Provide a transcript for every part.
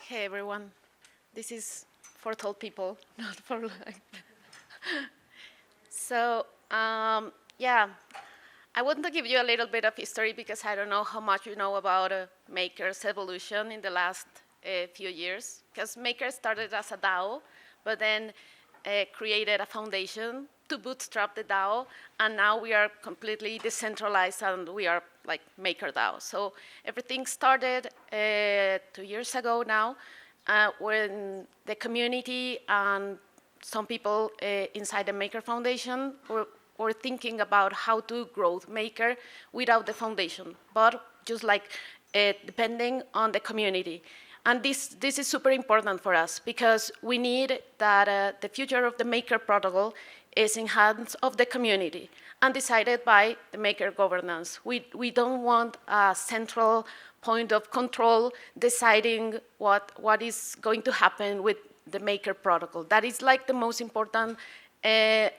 Hey everyone, this is for tall people, not for like. So, yeah, I want to give you a little bit of history because I don't know how much you know about Maker's evolution in the last few years. Because Maker started as a DAO, but then created a foundation to bootstrap the DAO, and now we are completely decentralized and we are like MakerDAO. So everything started 2 years ago now, when the community and some people inside the Maker Foundation were thinking about how to grow Maker without the foundation, but just like depending on the community. And this is super important for us because we need that the future of the Maker protocol is in hands of the community and decided by the Maker governance. We don't want a central point of control deciding what is going to happen with the Maker protocol. That is like the most important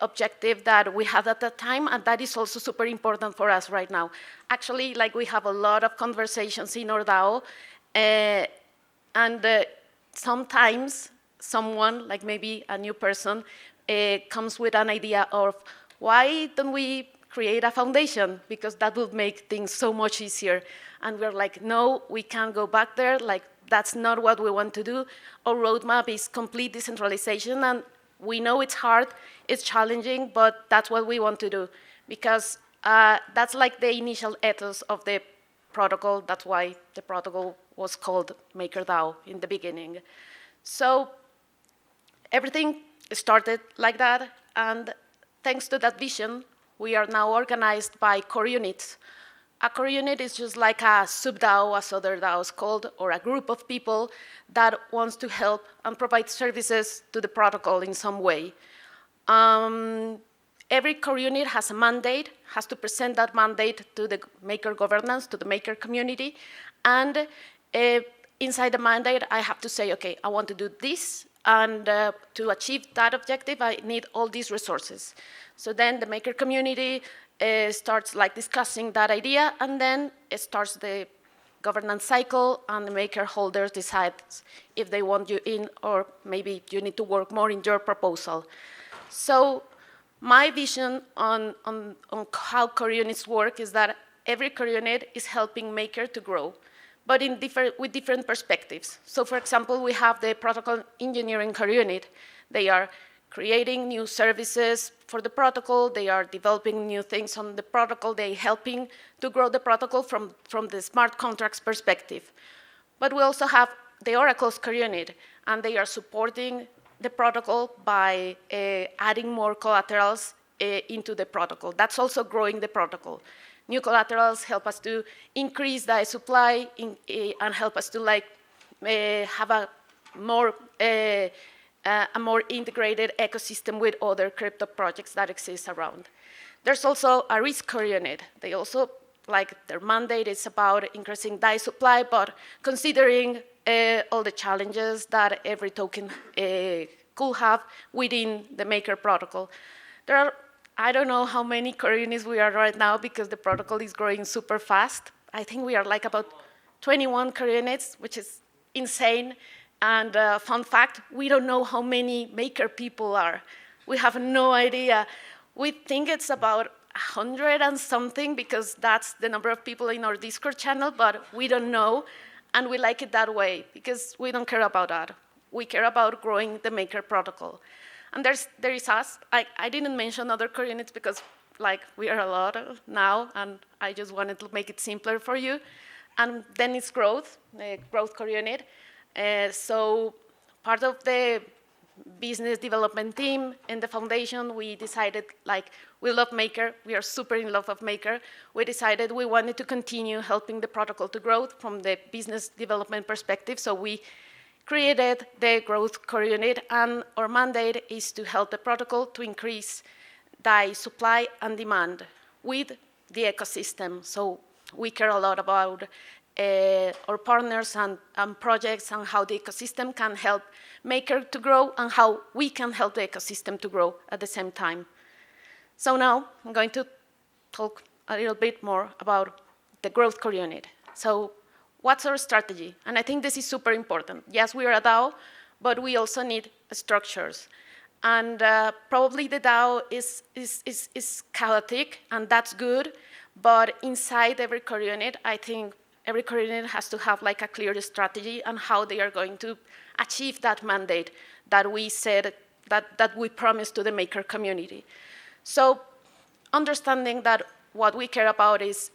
objective that we had at that time, and that is also super important for us right now. Actually, like we have a lot of conversations in our DAO, and sometimes someone, like maybe a new person, comes with an idea of why don't we create a foundation, because that would make things so much easier. And we're like, no, we can't go back there. Like, that's not what we want to do. Our roadmap is complete decentralization, and we know it's hard, it's challenging, but that's what we want to do, because that's like the initial ethos of the protocol. That's why the protocol was called MakerDAO in the beginning. So everything started like that, and thanks to that vision, we are now organized by core units. A core unit is just like a sub-DAO, as other DAOs called, or a group of people that wants to help and provide services to the protocol in some way. Every core unit has a mandate, has to present that mandate to the Maker governance, to the Maker community, and inside the mandate, I have to say, okay, I want to do this, and to achieve that objective, I need all these resources. So then the Maker community starts like discussing that idea, and then it starts the governance cycle, and the Maker holders decide if they want you in, or maybe you need to work more in your proposal. So my vision on how core units work is that every core unit is helping Maker to grow, but with different perspectives. So for example, we have the protocol engineering core unit. They are creating new services for the protocol. They are developing new things on the protocol. They're helping to grow the protocol from the smart contracts perspective. But we also have the Oracle's core unit, and they are supporting the protocol by adding more collaterals into the protocol. That's also growing the protocol. New collaterals help us to increase the supply and help us to like have a more integrated ecosystem with other crypto projects that exist around. There's also a risk core unit. They also, like, their mandate is about increasing DAI supply, but considering all the challenges that every token could have within the Maker protocol. There are, I don't know how many core units we are right now because the protocol is growing super fast. I think we are like about 21 core units, which is insane. And fun fact, we don't know how many Maker people are. We have no idea. We think it's about 100 and something because that's the number of people in our Discord channel, but we don't know. And we like it that way because we don't care about that. We care about growing the Maker protocol. And there is us. I didn't mention other core units because like we are a lot now, and I just wanted to make it simpler for you. And then it's growth, the growth core unit. So part of the business development team in the foundation, we decided, like, we love Maker. We are super in love of Maker. We decided we wanted to continue helping the protocol to grow from the business development perspective. So we created the growth core unit, and our mandate is to help the protocol to increase DAI supply and demand with the ecosystem. So we care a lot about our partners and projects and how the ecosystem can help Maker to grow and how we can help the ecosystem to grow at the same time. So now I'm going to talk a little bit more about the growth core unit. So what's our strategy? And I think this is super important. Yes, we are a DAO, but we also need structures. And probably the DAO is chaotic, and that's good. But inside every core unit, I think every core unit has to have like a clear strategy on how they are going to achieve that mandate that we said, that we promised to the maker community. So understanding that what we care about is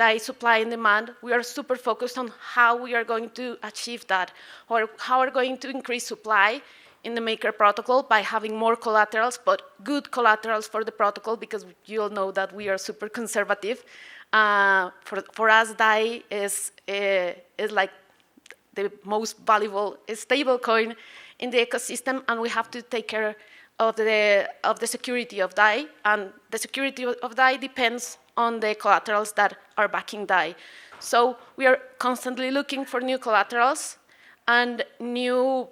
DAI supply and demand, we are super focused on how we are going to achieve that, or how we're going to increase supply in the Maker protocol by having more collaterals, but good collaterals for the protocol, because you all know that we are super conservative. For us, DAI is like the most valuable stable coin in the ecosystem, and we have to take care of the security of DAI, and the security of DAI depends on the collaterals that are backing DAI. So we are constantly looking for new collaterals and new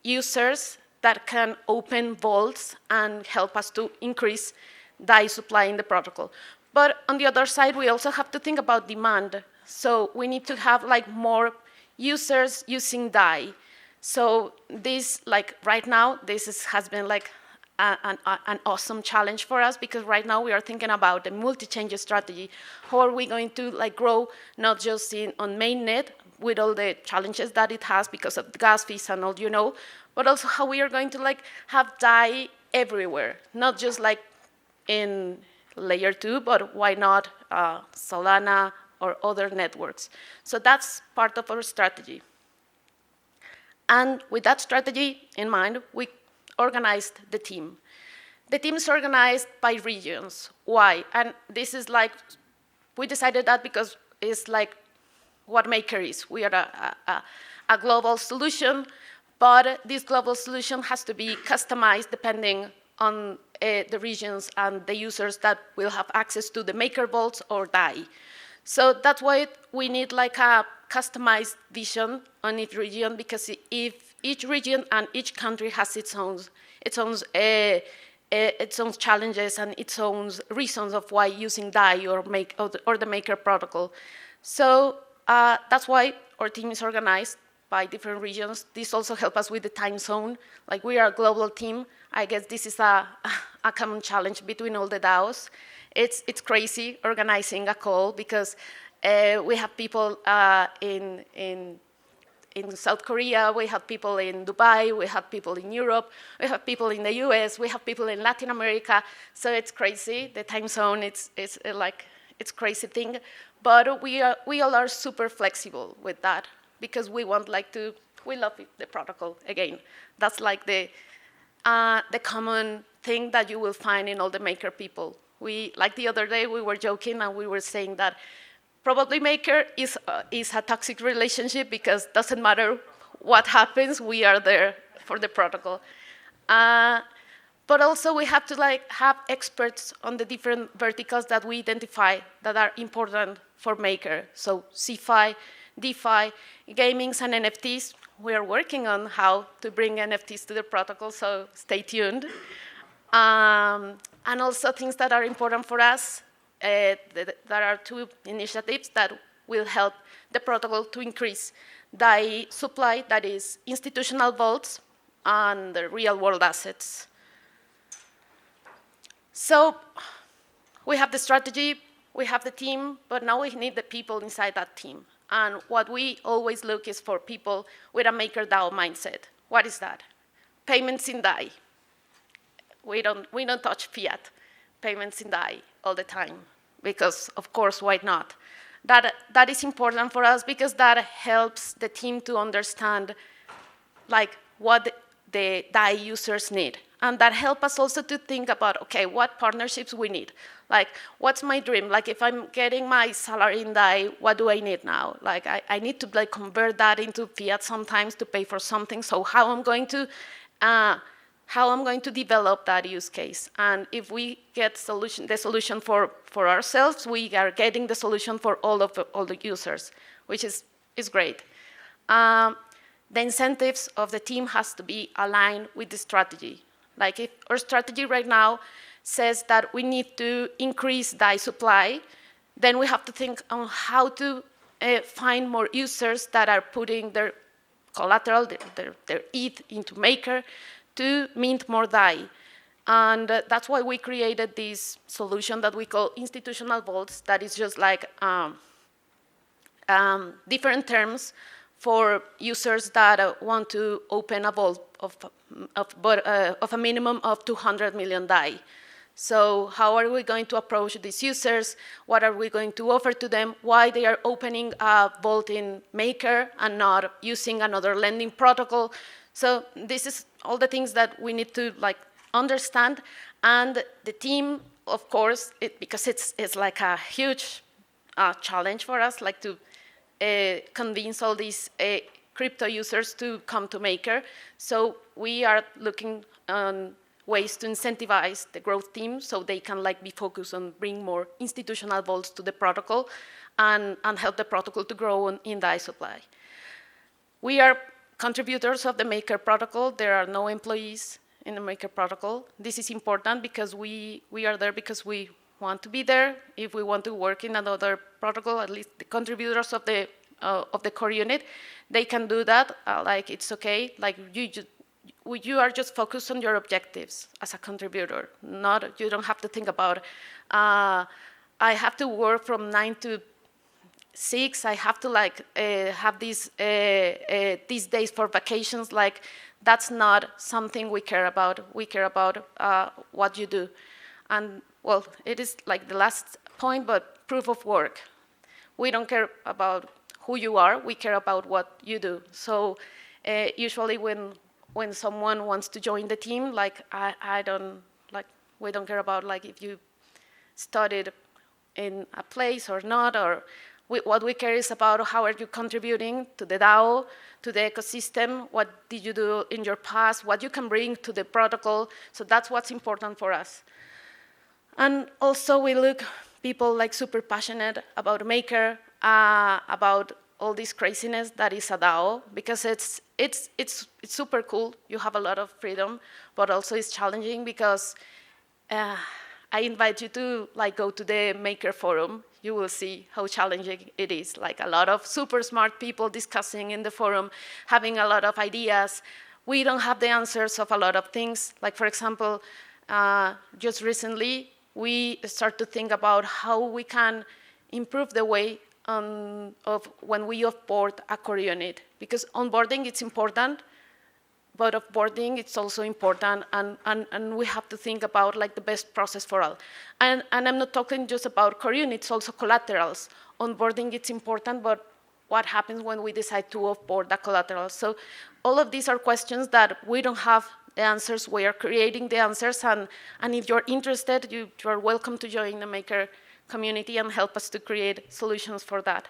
users that can open vaults and help us to increase DAI supply in the protocol. But on the other side, we also have to think about demand. So we need to have like more users using DAI. So this, like right now, has been like an awesome challenge for us, because right now we are thinking about the multi-chain strategy. How are we going to like grow not just on mainnet with all the challenges that it has because of the gas fees and all, you know, but also how we are going to like have DAI everywhere, not just like in layer 2, but why not Solana or other networks. So that's part of our strategy. And with that strategy in mind, we organized the team. The team is organized by regions. Why? And this is like, we decided that because it's like what Maker is. We are a global solution, but this global solution has to be customized depending on the regions and the users that will have access to the Maker vaults or DAI. So that's why we need like a customized vision on each region, because if each region and each country has its own challenges and its own reasons of why using DAI or the Maker protocol. So that's why our team is organized by different regions. This also helps us with the time zone. Like we are a global team. I guess this is a common challenge between all the DAOs. It's crazy organizing a call, because we have people in South Korea, we have people in Dubai, we have people in Europe, we have people in the US, we have people in Latin America. So it's crazy. The time zone, it's crazy thing. But we all are super flexible with that, because we want we love the protocol again. That's like the common thing that you will find in all the Maker people. Like the other day, we were joking and we were saying that probably Maker is a toxic relationship, because it doesn't matter what happens, we are there for the protocol. But also we have to have experts on the different verticals that we identify that are important for Maker. So CeFi, DeFi, gamings, and NFTs. We are working on how to bring NFTs to the protocol, so stay tuned. And also things that are important for us. There are 2 initiatives that will help the protocol to increase DAI supply, that is institutional vaults and the real-world assets. So we have the strategy, we have the team, but now we need the people inside that team. And what we always look is for people with a MakerDAO mindset. What is that? Payments in DAI. We don't touch fiat. Payments in DAI all the time, because of course, why not? That is important for us, because that helps the team to understand what the DAI users need. And that helps us also to think about, okay, what partnerships we need. What's my dream? If I'm getting my salary in DAI, what do I need now? I need to convert that into fiat sometimes to pay for something. So how I'm going to develop that use case. And if we get the solution for ourselves, we are getting the solution for all the users, which is great. The incentives of the team has to be aligned with the strategy. If our strategy right now says that we need to increase DAI supply, then we have to think on how to find more users that are putting their collateral, their ETH into Maker to mint more DAI. And that's why we created this solution that we call institutional vaults, that is just like different terms for users that want to open a vault of a minimum of 200 million DAI. So how are we going to approach these users? What are we going to offer to them? Why they are opening a vault in Maker and not using another lending protocol? So this is all the things that we need to understand. And the team, of course, because it's like a huge challenge for us, to convince all these crypto users to come to Maker. So we are looking on ways to incentivize the growth team so they can be focused on bring more institutional vaults to the protocol and help the protocol to grow in DAI supply. We are contributors of the Maker protocol. There are no employees in the Maker protocol. This is important because we are there because we want to be there. If we want to work in another protocol, at least the contributors of the core unit, they can do that. It's okay. You are just focused on your objectives as a contributor. You don't have to think about, I have to work from 9 to 6. I have to have these days for vacations. That's not something we care about. We care about what you do. And well, it is the last point, but proof of work. We don't care about who you are. We care about what you do. So usually when someone wants to join the team, we don't care about if you studied in a place or not, or what we care is about how are you contributing to the DAO, to the ecosystem, what did you do in your past, what you can bring to the protocol. So that's what's important for us. And also we look people super passionate about Maker, about all this craziness that is a DAO, because it's super cool. You have a lot of freedom, but also it's challenging because I invite you to go to the Maker forum. You will see how challenging it is. A lot of super smart people discussing in the forum, having a lot of ideas. We don't have the answers of a lot of things. For example, just recently, we start to think about how we can improve the way of when we offboard a core unit. Because onboarding, it's important, but offboarding, it's also important, and we have to think about the best process for all. And I'm not talking just about core units, also collaterals. Onboarding, it's important, but what happens when we decide to offboard the collateral? So all of these are questions that we don't have the answers. We are creating the answers, and if you're interested, you are welcome to join the Maker community and help us to create solutions for that.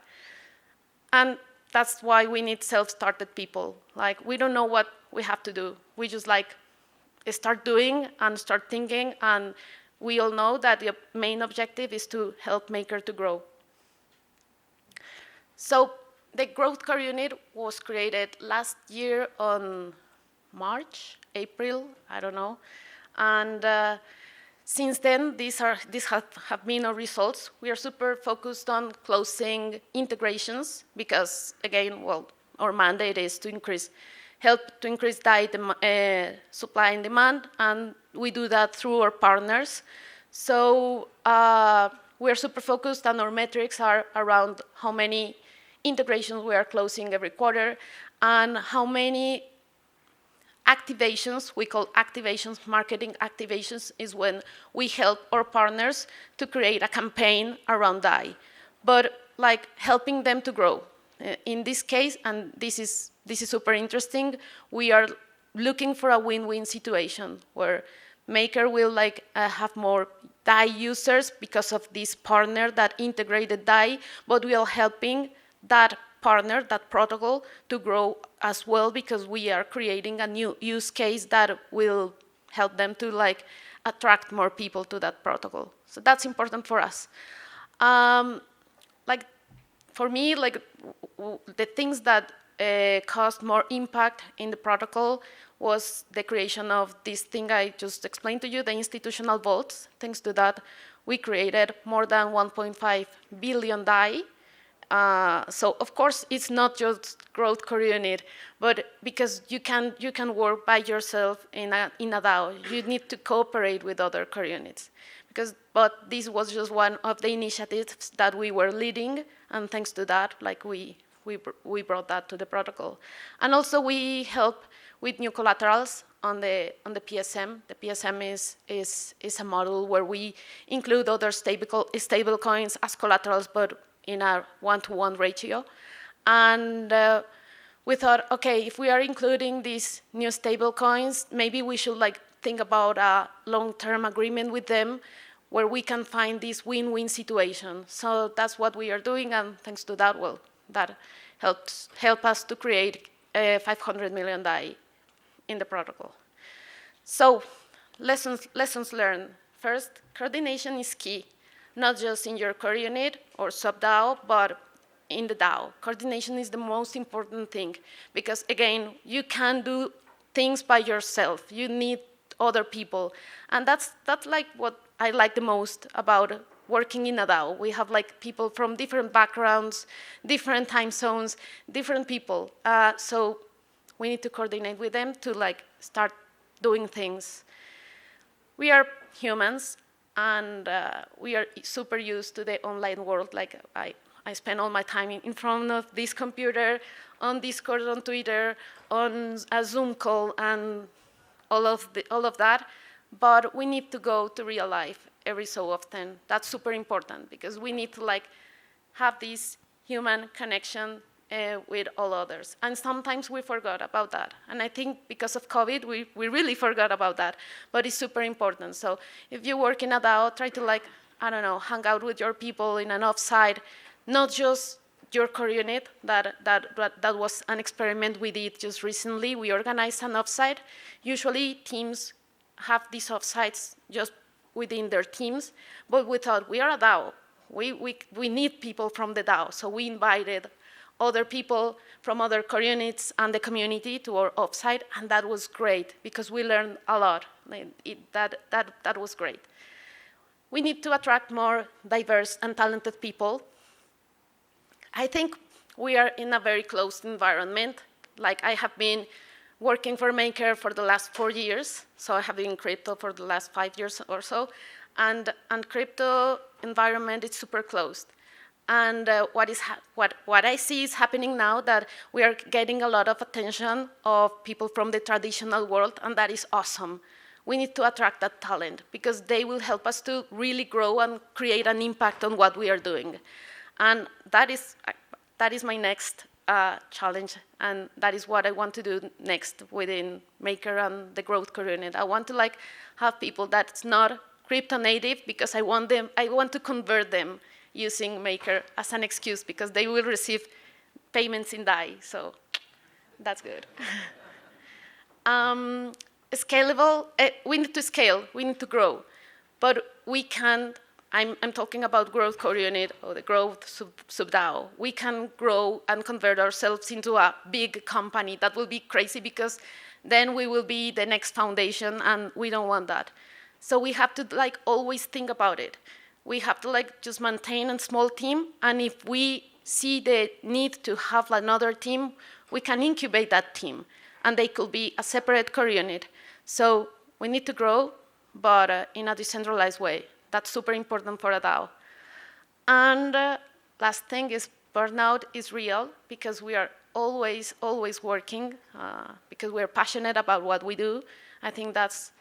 And that's why we need self-started people. We don't know what we have to do. We just start doing and start thinking, and we all know that the main objective is to help Maker to grow. So the growth core unit was created last year on April, I don't know. And since then, these have been our results. We are super focused on closing integrations because, again, our mandate is to help to increase DAI supply and demand, and we do that through our partners. So we are super focused, and our metrics are around how many integrations we are closing every quarter and how many activations. We call activations, marketing activations, is when we help our partners to create a campaign around DAI, but helping them to grow. In this case, and this is super interesting, we are looking for a win-win situation where Maker will have more DAI users because of this partner that integrated DAI, but we are helping that partner, that protocol, to grow as well because we are creating a new use case that will help them to attract more people to that protocol. So that's important for us. For me, the things that caused more impact in the protocol was the creation of this thing I just explained to you, the institutional vaults. Thanks to that, we created more than 1.5 billion DAI. So of course, it's not just growth core unit, but because you can work by yourself in a DAO, you need to cooperate with other core units. But this was just one of the initiatives that we were leading, and thanks to that, like we brought that to the protocol. And also we help with new collaterals on the PSM. The PSM is a model where we include other stable coins as collaterals, but in a 1-to-1 ratio. And we thought, okay, if we are including these new stable coins, maybe we should like think about a long-term agreement with them where we can find this win-win situation. So that's what we are doing, and thanks to that, well, that help us to create 500 million DAI in the protocol. So lessons learned. First, coordination is key, not just in your core unit or sub-DAO, but in the DAO. Coordination is the most important thing because, again, you can't do things by yourself. You need other people. And that's like what I like the most about working in a DAO. We have like people from different backgrounds, different time zones, different people. So we need to coordinate with them to like start doing things. We are humans, and we are super used to the online world. Like I spend all my time in front of this computer, on Discord, on Twitter, on a Zoom call, and all of that. But we need to go to real life every so often. That's super important because we need to like have this human connection with all others. And sometimes we forgot about that. And I think because of COVID, we really forgot about that. But it's super important. So if you work in a DAO, try to like, I don't know, hang out with your people in an offsite, not just your core unit. That was an experiment we did just recently. We organized an offsite. Usually teams have these offsites just within their teams, but we thought we are a DAO. We need people from the DAO. So we invited other people from other core units and the community to our offsite, and that was great because we learned a lot. That was great. We need to attract more diverse and talented people. I think we are in a very closed environment. Like I have been working for Maker for the last 4 years, so I have been in crypto for the last 5 years or so, and crypto environment is super closed. And what I see is happening now that we are getting a lot of attention of people from the traditional world, and that is awesome. We need to attract that talent because they will help us to really grow and create an impact on what we are doing. And that is my next challenge, and that is what I want to do next within Maker and the growth core unit. I want to like have people that's not crypto native because I want to convert them using Maker as an excuse because they will receive payments in DAI, so that's good. Scalable, we need to scale, we need to grow, but we can't. I'm talking about growth core unit or the growth sub-DAO. We can grow and convert ourselves into a big company. That will be crazy because then we will be the next foundation and we don't want that. So we have to like always think about it. We have to like just maintain a small team, and if we see the need to have another team, we can incubate that team, and they could be a separate core unit. So we need to grow, but in a decentralized way. That's super important for a DAO. And last thing is burnout is real because we are always working because we're passionate about what we do. I think that's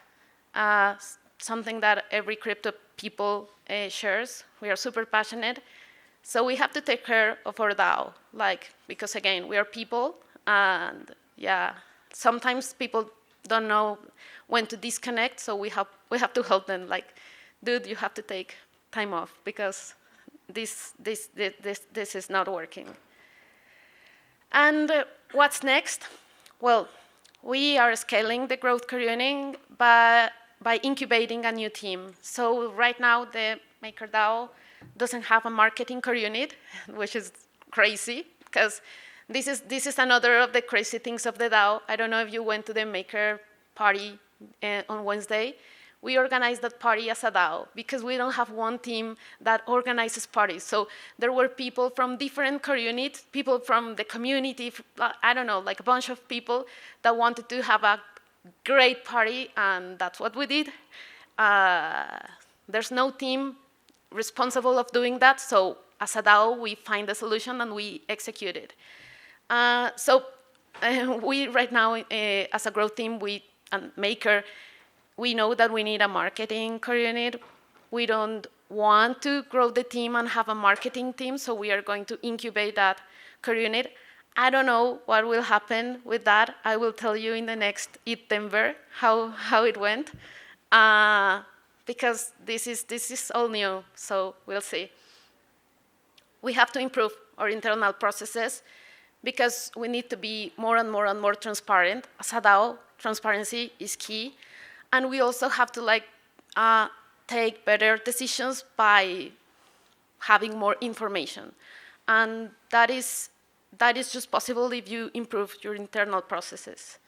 something that every crypto people shares. We are super passionate. So we have to take care of our DAO, like, because again, we are people, and yeah, sometimes people don't know when to disconnect, so we have to help them, like, dude, you have to take time off because this is not working. And what's next? Well, we are scaling the growth core unit by incubating a new team. So right now, the MakerDAO doesn't have a marketing core unit, which is crazy because this is another of the crazy things of the DAO. I don't know if you went to the Maker party on Wednesday. we organized that party as a DAO because we don't have one team that organizes parties. So there were people from different core units, people from the community, I don't know, like a bunch of people that wanted to have a great party, and that's what we did. There's no team responsible of doing that, so as a DAO, we find the solution and we execute it. We right now, as a growth team, and Maker, we know that we need a marketing core unit. We don't want to grow the team and have a marketing team, so we are going to incubate that core unit. I don't know what will happen with that. I will tell you in the next Denver how it went, because this is all new, so we'll see. We have to improve our internal processes because we need to be more and more transparent. As a DAO, transparency is key. And we also have to take better decisions by having more information. And that is just possible if you improve your internal processes.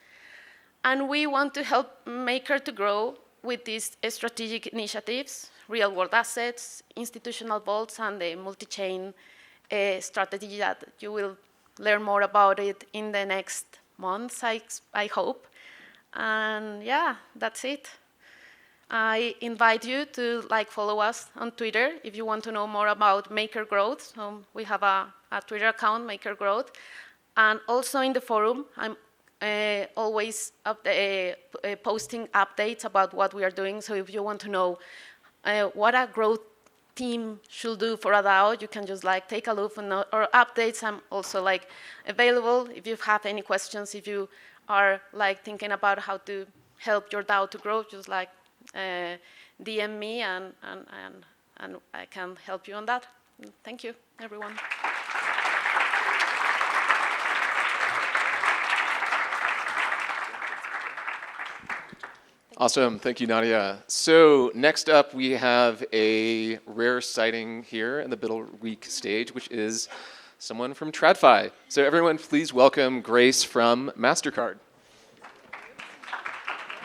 And we want to help Maker to grow with these strategic initiatives, real-world assets, institutional vaults, and the multi-chain strategy that you will learn more about it in the next months, I hope. And yeah, that's it. I invite you to follow us on Twitter if you want to know more about Maker Growth. We have a Twitter account, Maker Growth. And also in the forum, I'm always posting updates about what we are doing. So if you want to know what a growth team should do for a DAO, you can just take a look on our updates. I'm also available if you have any questions. If you are thinking about how to help your DAO to grow, just DM me and I can help you on that. Thank you, everyone. Awesome, thank you, Nadia. So next up, we have a rare sighting here in the Middle Week stage, which is someone from TradFi. So everyone, please welcome Grace from MasterCard.